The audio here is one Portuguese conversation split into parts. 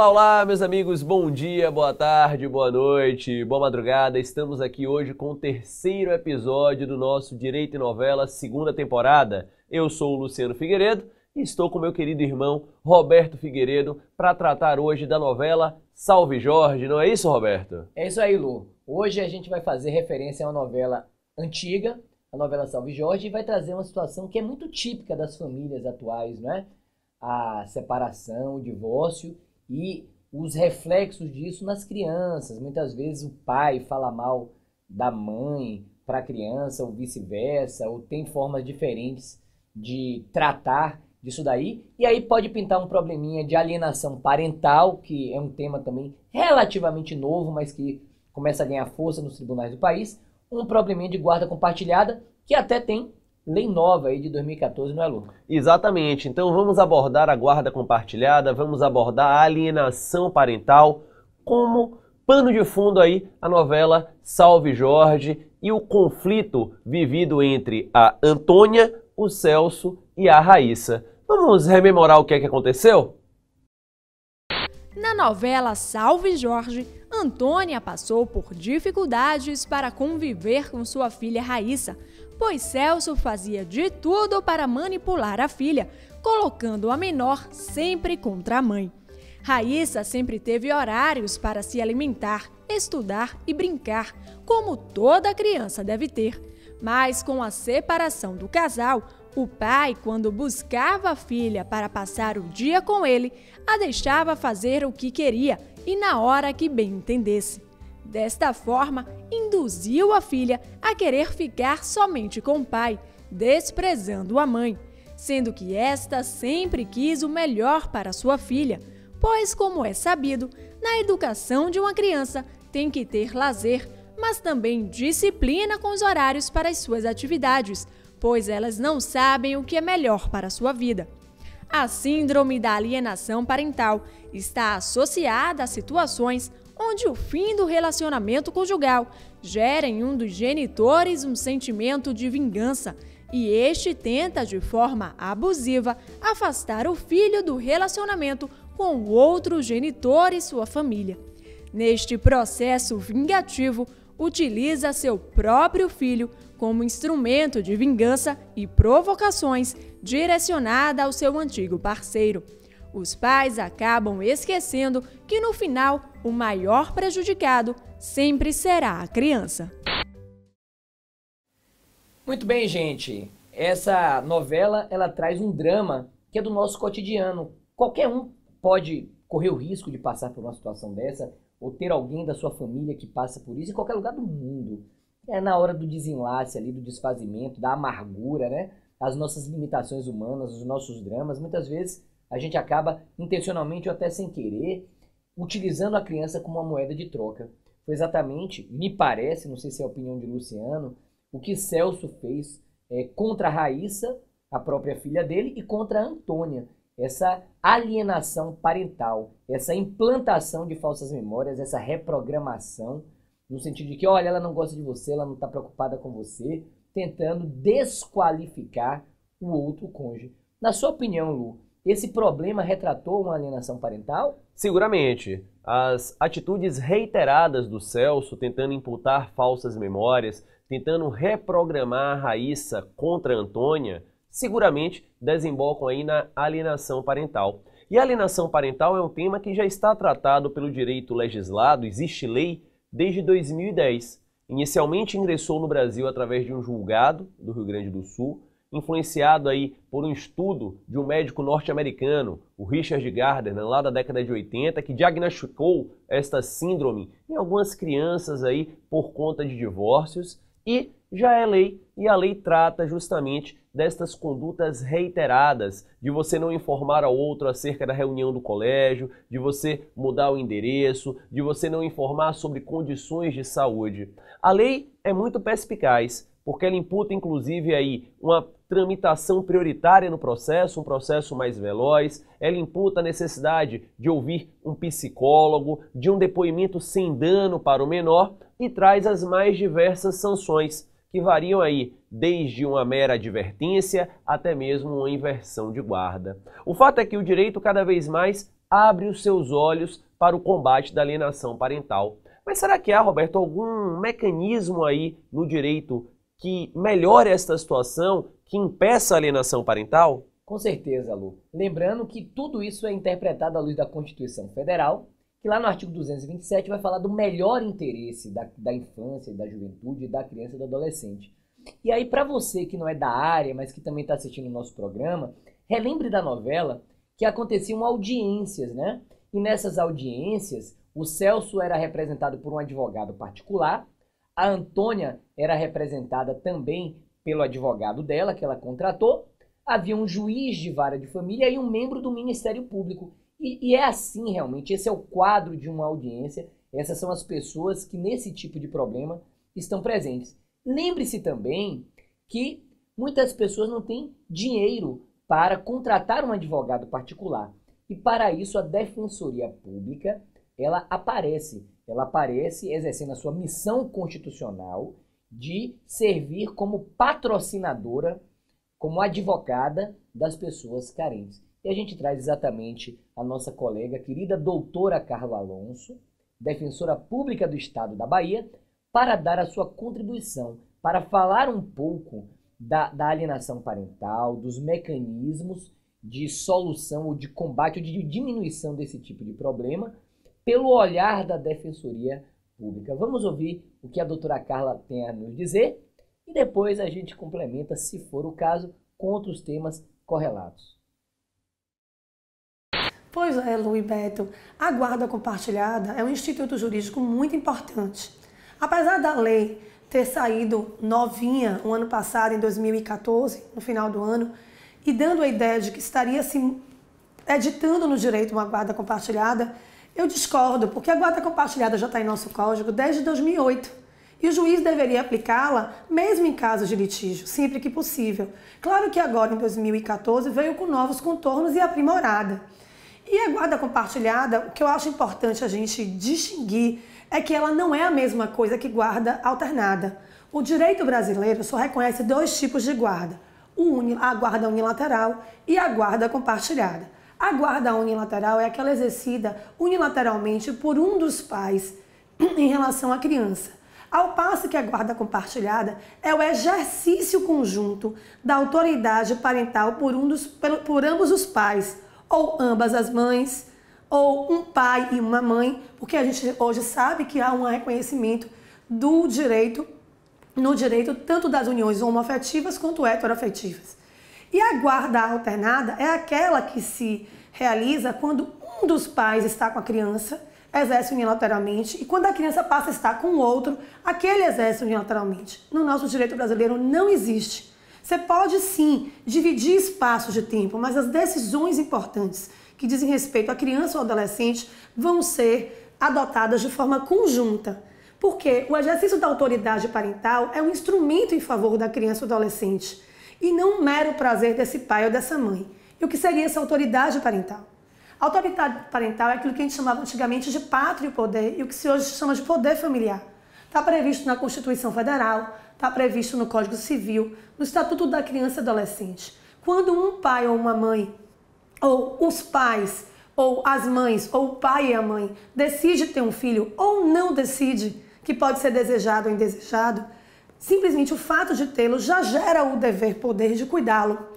Olá, olá, meus amigos, bom dia, boa tarde, boa noite, boa madrugada. Estamos aqui hoje com o terceiro episódio do nosso Direito e Novela, segunda temporada. Eu sou o Luciano Figueiredo e estou com meu querido irmão Roberto Figueiredo para tratar hoje da novela Salve Jorge, não é isso, Roberto? É isso aí, Lu. Hoje a gente vai fazer referência a uma novela antiga, a novela Salve Jorge, e vai trazer uma situação que é muito típica das famílias atuais, né? A separação, o divórcio e os reflexos disso nas crianças. Muitas vezes o pai fala mal da mãe para a criança ou vice-versa, ou tem formas diferentes de tratar disso daí. E aí pode pintar um probleminha de alienação parental, que é um tema também relativamente novo, mas que começa a ganhar força nos tribunais do país. Um probleminha de guarda compartilhada, que até tem lei nova aí de 2014, não é, Lu? Exatamente. Então vamos abordar a guarda compartilhada, vamos abordar a alienação parental, como pano de fundo aí a novela Salve Jorge e o conflito vivido entre a Antônia, o Celso e a Raíssa. Vamos rememorar o que é que aconteceu? Na novela Salve Jorge, Antônia passou por dificuldades para conviver com sua filha Raíssa, pois Celso fazia de tudo para manipular a filha, colocando a menor sempre contra a mãe. Raíssa sempre teve horários para se alimentar, estudar e brincar, como toda criança deve ter. Mas com a separação do casal, o pai, quando buscava a filha para passar o dia com ele, a deixava fazer o que queria e na hora que bem entendesse. Desta forma, induziu a filha a querer ficar somente com o pai, desprezando a mãe, sendo que esta sempre quis o melhor para sua filha, pois, como é sabido, na educação de uma criança tem que ter lazer, mas também disciplina com os horários para as suas atividades, pois elas não sabem o que é melhor para a sua vida. A síndrome da alienação parental está associada a situações onde o fim do relacionamento conjugal gera em um dos genitores um sentimento de vingança e este tenta, de forma abusiva, afastar o filho do relacionamento com o outro genitor e sua família. Neste processo vingativo, utiliza seu próprio filho como instrumento de vingança e provocações direcionada ao seu antigo parceiro. Os pais acabam esquecendo que, no final, o maior prejudicado sempre será a criança. Muito bem, gente. Essa novela, ela traz um drama que é do nosso cotidiano. Qualquer um pode correr o risco de passar por uma situação dessa ou ter alguém da sua família que passa por isso em qualquer lugar do mundo. É na hora do desenlace ali, do desfazimento, da amargura, né? As nossas limitações humanas, os nossos dramas, muitas vezes a gente acaba intencionalmente ou até sem querer utilizando a criança como uma moeda de troca. Foi exatamente, me parece, não sei se é a opinião de Luciano, o que Celso fez contra a Raíssa, a própria filha dele, e contra a Antônia. Essa alienação parental, essa implantação de falsas memórias, essa reprogramação, no sentido de que, olha, ela não gosta de você, ela não está preocupada com você, tentando desqualificar o outro cônjuge. Na sua opinião, Lu, esse problema retratou uma alienação parental? Seguramente. As atitudes reiteradas do Celso, tentando imputar falsas memórias, tentando reprogramar a Raíssa contra a Antônia, seguramente desembocam aí na alienação parental. E a alienação parental é um tema que já está tratado pelo direito legislado, existe lei desde 2010. Inicialmente ingressou no Brasil através de um julgado do Rio Grande do Sul, influenciado aí por um estudo de um médico norte-americano, o Richard Gardner, lá da década de 80, que diagnosticou esta síndrome em algumas crianças aí por conta de divórcios, e já é lei, e a lei trata justamente destas condutas reiteradas, de você não informar ao outro acerca da reunião do colégio, de você mudar o endereço, de você não informar sobre condições de saúde. A lei é muito perspicaz, porque ela imputa inclusive aí uma tramitação prioritária no processo, um processo mais veloz, ela imputa a necessidade de ouvir um psicólogo, de um depoimento sem dano para o menor e traz as mais diversas sanções, que variam aí desde uma mera advertência até mesmo uma inversão de guarda. O fato é que o direito cada vez mais abre os seus olhos para o combate da alienação parental. Mas será que há, Roberto, algum mecanismo aí no direito que melhore esta situação, que impeça a alienação parental? Com certeza, Lu. Lembrando que tudo isso é interpretado à luz da Constituição Federal, que lá no artigo 227 vai falar do melhor interesse da infância, da juventude, da criança e do adolescente. E aí, para você que não é da área, mas que também está assistindo o nosso programa, relembre da novela que aconteciam audiências, né? E nessas audiências, o Celso era representado por um advogado particular, a Antônia era representada também pelo advogado dela, que ela contratou, havia um juiz de vara de família e um membro do Ministério Público. E é assim realmente, esse é o quadro de uma audiência, essas são as pessoas que nesse tipo de problema estão presentes. Lembre-se também que muitas pessoas não têm dinheiro para contratar um advogado particular. E para isso a Defensoria Pública, ela aparece exercendo a sua missão constitucional de servir como patrocinadora, como advogada das pessoas carentes. E a gente traz exatamente a nossa colega, querida doutora Carla Alonso, defensora pública do Estado da Bahia, para dar a sua contribuição, para falar um pouco da alienação parental, dos mecanismos de solução ou de combate ou de diminuição desse tipo de problema, pelo olhar da Defensoria Pública. Vamos ouvir o que a doutora Carla tem a nos dizer e depois a gente complementa, se for o caso, com outros temas correlatos. Pois é, Lu e Beto, a guarda compartilhada é um instituto jurídico muito importante. Apesar da lei ter saído novinha o ano passado, em 2014, no final do ano, e dando a ideia de que estaria se editando no direito uma guarda compartilhada, eu discordo, porque a guarda compartilhada já está em nosso código desde 2008. E o juiz deveria aplicá-la mesmo em casos de litígio, sempre que possível. Claro que agora, em 2014, veio com novos contornos e aprimorada. E a guarda compartilhada, o que eu acho importante a gente distinguir é que ela não é a mesma coisa que guarda alternada. O direito brasileiro só reconhece dois tipos de guarda, a guarda unilateral e a guarda compartilhada. A guarda unilateral é aquela exercida unilateralmente por um dos pais em relação à criança. Ao passo que a guarda compartilhada é o exercício conjunto da autoridade parental por ambos os pais, ou ambas as mães, ou um pai e uma mãe, porque a gente hoje sabe que há um reconhecimento do direito, no direito tanto das uniões homoafetivas quanto heteroafetivas. E a guarda alternada é aquela que se realiza quando um dos pais está com a criança, exerce unilateralmente, e quando a criança passa a estar com o outro, aquele exerce unilateralmente. No nosso direito brasileiro não existe. Você pode sim dividir espaços de tempo, mas as decisões importantes que dizem respeito à criança ou adolescente vão ser adotadas de forma conjunta. Porque o exercício da autoridade parental é um instrumento em favor da criança ou adolescente e não um mero prazer desse pai ou dessa mãe. E o que seria essa autoridade parental? A autoridade parental é aquilo que a gente chamava antigamente de pátria e poder e o que se hoje chama de poder familiar. Está previsto na Constituição Federal, está previsto no Código Civil, no Estatuto da Criança e Adolescente. Quando um pai ou uma mãe, ou os pais, ou as mães, ou o pai e a mãe, decide ter um filho ou não decide, que pode ser desejado ou indesejado, simplesmente o fato de tê-lo já gera o dever-poder de cuidá-lo.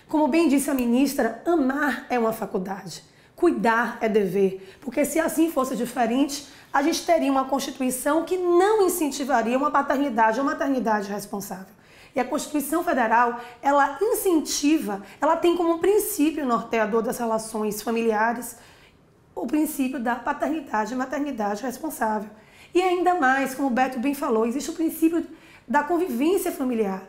Como bem disse a ministra, amar é uma faculdade, cuidar é dever, porque se assim fosse diferente, a gente teria uma Constituição que não incentivaria uma paternidade ou maternidade responsável. E a Constituição Federal, ela incentiva, ela tem como princípio norteador das relações familiares o princípio da paternidade e maternidade responsável. E ainda mais, como o Beto bem falou, existe o princípio da convivência familiar.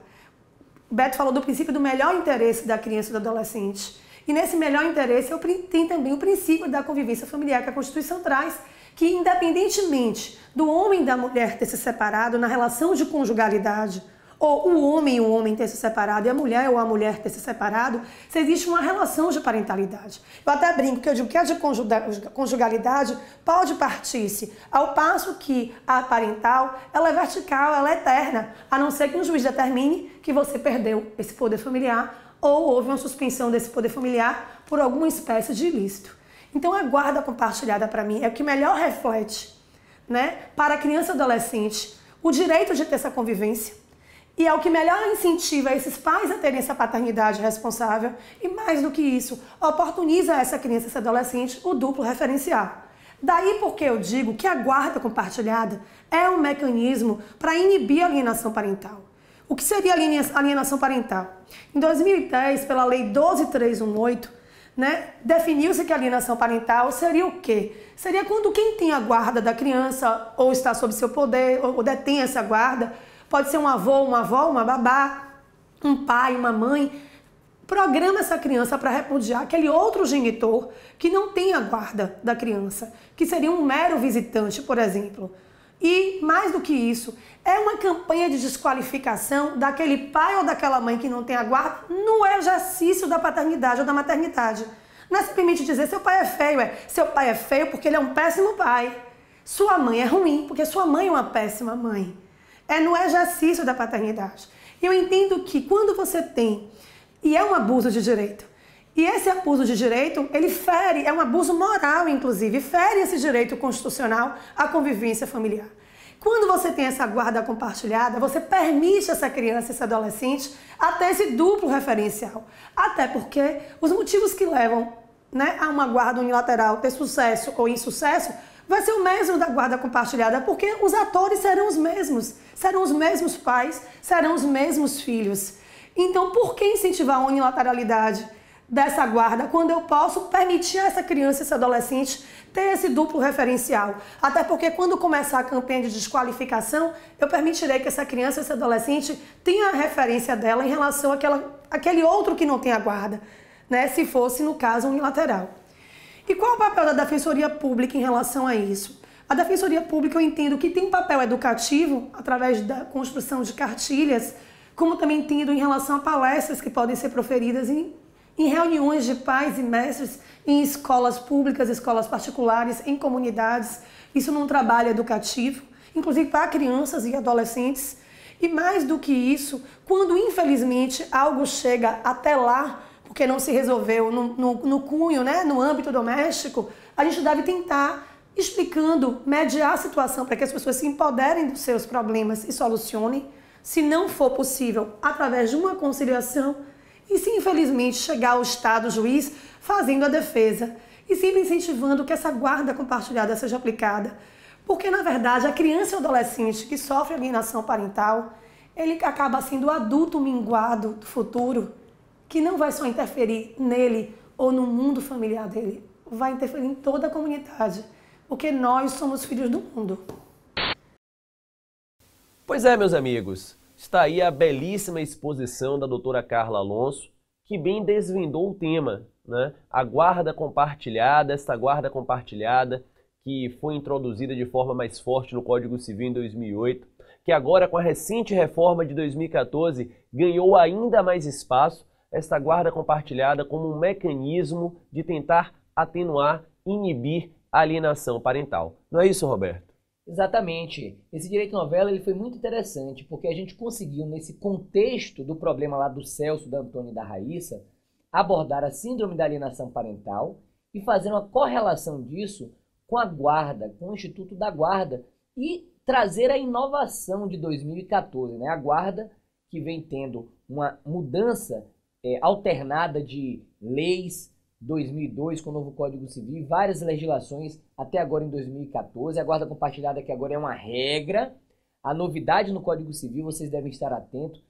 O Beto falou do princípio do melhor interesse da criança e do adolescente. E nesse melhor interesse tem também o princípio da convivência familiar que a Constituição traz, que independentemente do homem e da mulher ter se separado na relação de conjugalidade, ou o homem ter se separado e a mulher ou a mulher ter se separado, se existe uma relação de parentalidade. Eu até brinco que eu digo que a de conjugalidade pode partir-se, ao passo que a parental, ela é vertical, ela é eterna, a não ser que um juiz determine que você perdeu esse poder familiar ou houve uma suspensão desse poder familiar por alguma espécie de ilícito. Então a guarda compartilhada para mim é o que melhor reflete, né, para a criança e adolescente o direito de ter essa convivência e é o que melhor incentiva esses pais a terem essa paternidade responsável e mais do que isso, oportuniza a essa criança e esse adolescente o duplo referencial. Daí porque eu digo que a guarda compartilhada é um mecanismo para inibir a alienação parental. O que seria alienação parental? Em 2010, pela Lei 12.318, né, definiu-se que a alienação parental seria o quê? Seria quando quem tem a guarda da criança ou está sob seu poder ou detém essa guarda, pode ser um avô, uma avó, uma babá, um pai, uma mãe, programa essa criança para repudiar aquele outro genitor que não tem a guarda da criança, que seria um mero visitante, por exemplo. E, mais do que isso, é uma campanha de desqualificação daquele pai ou daquela mãe que não tem a guarda no exercício da paternidade ou da maternidade. Não é simplesmente dizer seu pai é feio, seu pai é feio porque ele é um péssimo pai. Sua mãe é ruim porque sua mãe é uma péssima mãe. É no exercício da paternidade. E eu entendo que quando você tem, e é um abuso de direito, e esse abuso de direito, ele fere, é um abuso moral, inclusive, fere esse direito constitucional à convivência familiar. Quando você tem essa guarda compartilhada, você permite essa criança, esse adolescente, a ter esse duplo referencial. Até porque os motivos que levam, né, a uma guarda unilateral ter sucesso ou insucesso, vai ser o mesmo da guarda compartilhada, porque os atores serão os mesmos pais, serão os mesmos filhos. Então, por que incentivar a unilateralidade dessa guarda quando eu posso permitir a essa criança, esse adolescente, ter esse duplo referencial? Até porque quando começar a campanha de desqualificação, eu permitirei que essa criança, esse adolescente, tenha a referência dela em relação àquele outro que não tem a guarda, né? Se fosse, no caso, unilateral. E qual é o papel da Defensoria Pública em relação a isso? A Defensoria Pública, eu entendo que tem um papel educativo, através da construção de cartilhas, como também entendo em relação a palestras que podem ser proferidas em reuniões de pais e mestres, em escolas públicas, escolas particulares, em comunidades, isso num trabalho educativo, inclusive para crianças e adolescentes. E mais do que isso, quando infelizmente algo chega até lá, porque não se resolveu no cunho, né, no âmbito doméstico, a gente deve tentar explicando, mediar a situação para que as pessoas se empoderem dos seus problemas e solucionem, se não for possível, através de uma conciliação, e se infelizmente chegar ao Estado juiz fazendo a defesa e sempre incentivando que essa guarda compartilhada seja aplicada. Porque, na verdade, a criança e o adolescente que sofre alienação parental, ele acaba sendo o adulto minguado do futuro, que não vai só interferir nele ou no mundo familiar dele, vai interferir em toda a comunidade, porque nós somos filhos do mundo. Pois é, meus amigos. Está aí a belíssima exposição da doutora Carla Alonso, que bem desvendou o tema, né? A guarda compartilhada, esta guarda compartilhada que foi introduzida de forma mais forte no Código Civil em 2008, que agora com a recente reforma de 2014 ganhou ainda mais espaço, esta guarda compartilhada como um mecanismo de tentar atenuar, inibir a alienação parental. Não é isso, Roberto? Exatamente. Esse direito novela ele foi muito interessante, porque a gente conseguiu, nesse contexto do problema lá do Celso, da Antônia e da Raíssa, abordar a síndrome da alienação parental e fazer uma correlação disso com a guarda, com o Instituto da Guarda e trazer a inovação de 2014, né? A guarda que vem tendo uma mudança alternada de leis, 2002 com o novo Código Civil, várias legislações até agora em 2014, a guarda compartilhada que agora é uma regra, a novidade no Código Civil, vocês devem estar atentos,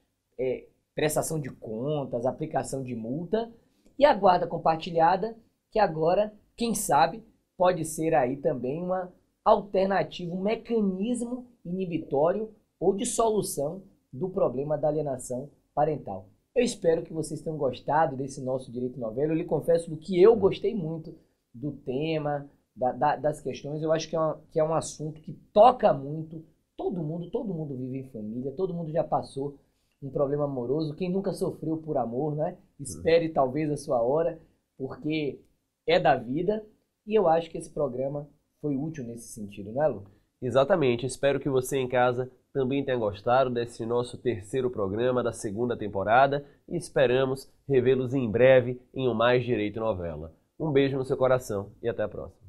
prestação de contas, aplicação de multa, e a guarda compartilhada que agora, quem sabe, pode ser aí também uma alternativa, um mecanismo inibitório ou de solução do problema da alienação parental. Eu espero que vocês tenham gostado desse nosso Direito Novela. Eu lhe confesso que eu gostei muito do tema, das questões. Eu acho que é um assunto que toca muito todo mundo vive em família, todo mundo já passou um problema amoroso. Quem nunca sofreu por amor, né? Espere talvez a sua hora, porque é da vida. E eu acho que esse programa foi útil nesse sentido, não é, Lu? Exatamente. Espero que você em casa também tenha gostado desse nosso terceiro programa da segunda temporada e esperamos revê-los em breve em um Mais Direito Novela. Um beijo no seu coração e até a próxima.